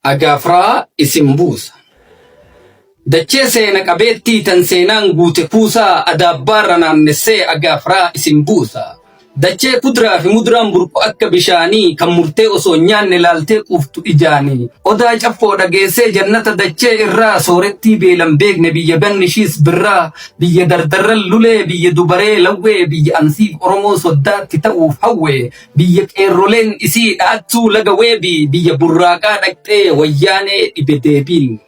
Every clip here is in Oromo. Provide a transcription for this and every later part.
Agaafraa isin buusa. Dachee seena qabeettii tan seenaan guute kuusaa adaabbaarra naannessee agaafraa isin buusa. Dachee kuduraa fi muduraan burqu akka bishaanii kan murtee osoo nyaanne laaltee quuftu ijaanii. Odaa caffoo dhageessee jannata dachee irraa soorettii beelan beekne biyya gannishiis birraa. Biyya dardarran lulee biyya dubaree lawwee biyya ansiif Oromoo soddaatti ta'uuf hawwee. Biyya qeerroleen isii dhaattuu laga weebii biyya burraaqaa dhaqxee wayyaanee dhibe deebiin.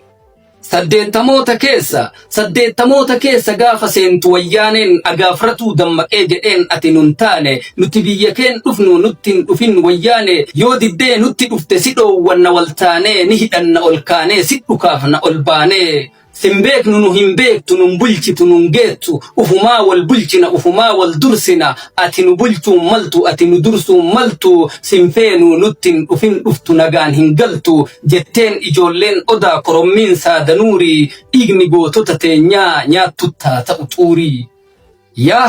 Saddeettamoota keessa gaafa seentu wayyaaneen agaafratuu dammaqee jedheen ati nun taane nuti biyya keen dhufnu nuttiin dhufin wayyaane yoo diddee nutti dhufte si dhoowwanna wal taane ni hidhanna ol kaane si dhukaafna ol baane. Simbeeknu nu hin beektu nun bulchitu nun geettu ufumaa wal bulchina ufumaa wal dursina ati nu bulchuun maltu ati nu dursuun maltu sinfeenu nuttiin dhufin dhuftu nagaan hin galtu jetteen ijoolleen odaa korommiin saadanuurii dhiigni gootota teenyaa nyaatuttaa ta'u xuurii. Yaa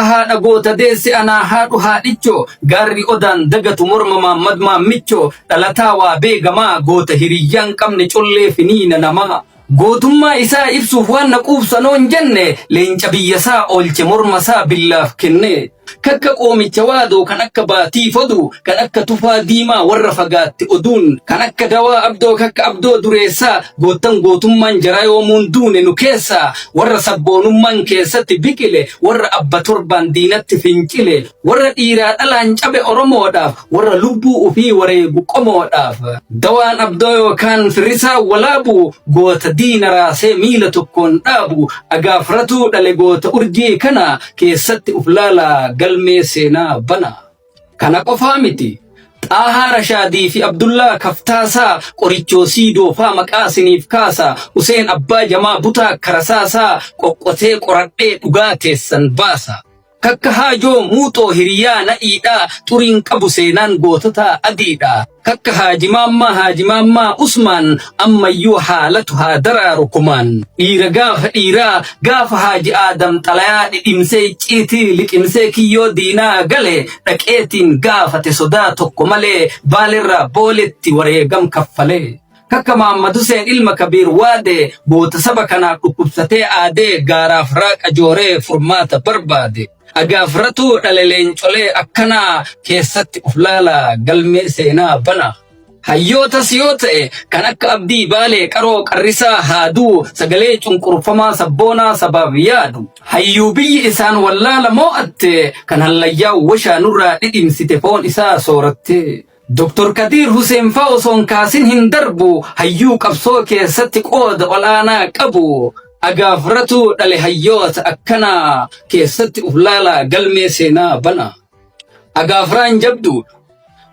haadha goota deessi anaa haadhu haadhicho gaarri odaan dagatu morma Maammad Maammicho dhalataa waa beekamaa goota hiriyyaan qabne collee finiina namaa. Gootummaa isaa ibsuuf waan na quubsanoon jenne leenca biyyasaa oolche mormasaa billaaf kenne. Kakka qoomicha waadoo kan akka baatii fodu kan akka tufaa diimaa warra fagaatti oduun kan akka dawaa abdoo kakka abdoo dureessaa gootan gootummaan jaraa yoomuun duune nu keessaa warra sabboonummaan keessatti biqile warra abba torbaan diinatti fincile warra dhiiraa dhalaan cabe Oromoodhaaf warra lubbuu ufii wareegu qomoodhaaf. Dawaan abdoo yookaan firisaa walaabu goota diina raasee miila tokkoon dhaabu agaafratuu dhale goota urjii kana keessatti uf laalaa galmee seenaa bana. Kana qofaa miti. Xaahaa Rashaadii fi Abdullaa Kaftaasaa qorichoo siidoofaa maqaa siniif kaasa Useen Abbaa Jamaa butaa karasaasaa qoqqotee qoradhee dhugaa teessan baasa. Kakka haajoo muuxoo hiriyaa na'iidhaa xuriin qabu seenaan gootota adiidhaa. Kakka haajimaammaa Usmaan ammayyuu haalatu haa daraaru kumaan. Dhiira gaafa haaji Aadam xalayaa dhidhimsee icciitii liqimsee kiyyoo diinaa gale dhaqeetiin gaafate sodaa tokko malee baalirraa booletti wareegam kaffalee. Kakka Maammad Huseen ilma Kabiir waade goota saba kanaaf dhukkubsatee aadee gaaraaf raaqa jooree furmaata barbaade. Agaafratuu dhale leencolee akkanaa keessatti uf laalaa galmee seenaa bana. Hayyootas yoo ta'e kan akka Abdii Baalee qaroo qarrisaa haaduu sagalee cunqurfamaa sabboonaa sabaaf yaadu. Hayyuu biyyi isaan wallaala moo'atte kan hallayyaa washaa nurraa dhidhimsite foon isaa sooratte. Dr. Kadir Hussein faa osoon kaasin hin darbu hayyuu qabsoo keessatti qooda olaanaa qabu. Agaafratuu dhale hayyoota akkanaa keessatti uf laalaa galmee seenaa bana.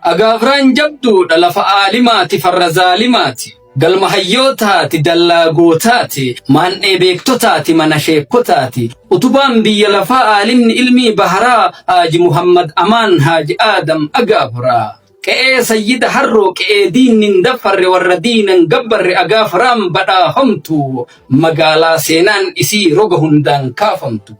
Agaafraan jabduudha lafa aalimaati farra zaalimaati. Galma hayyootaati dallaa gootaati maandhee beektotaati mana sheekkotaati. Utubaan biyya lafaa aalimni ilmii baharaa Haaji Muhammad Amaan Haaji Aadam Agaafraa. Qe'ee sayyida harroo qe'ee diinnin dafarre warra diinan gabbarre agaafraan badhaafamtu magaalaa seenaan isii roga hundaan kaafamtu.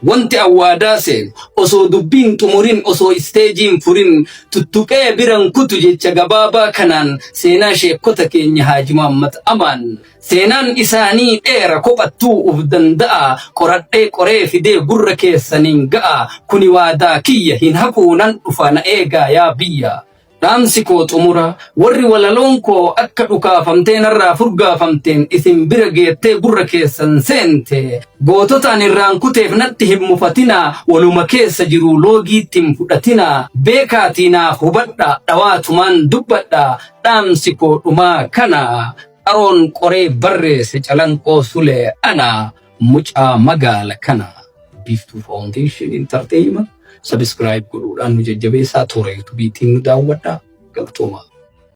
Wanti awwaadaa seenu osoo dubbiin xumurin osoo isteejiin furin tuttuqee biran kutu jecha gabaabaa kanaan seenaa sheekkota keenya Haaji Muhammad Amaan. Seenaan isaanii dheera kophattuu uf danda'a qoradhee qoree fidee gurra keessaniin ga'a kuni waadaa kiyya hin hafuunan dhufa na eegaa yaa biyya. Dhaamsi koo xumura warri walaloon koo akka dhukaafamtee narraa furgaafamteen isin bira geettee gurra keessan seente. Goototaan irraan kuteef natti hin mufatina waluma keessa jiru loogiitti hin fudhatina. Beekaatiinaaf hubadha dhawaatumaan dubbadha dhaamsi koo dhumaa kana. Aroon qoree barreesse calanqoo sulee ana mucaa magaala kana. Biiftuu Foundation Entertainment. Subscribe godhuudhaan nu jajjabeessaa toora YouTube nu daawwadhaa. Galatooma.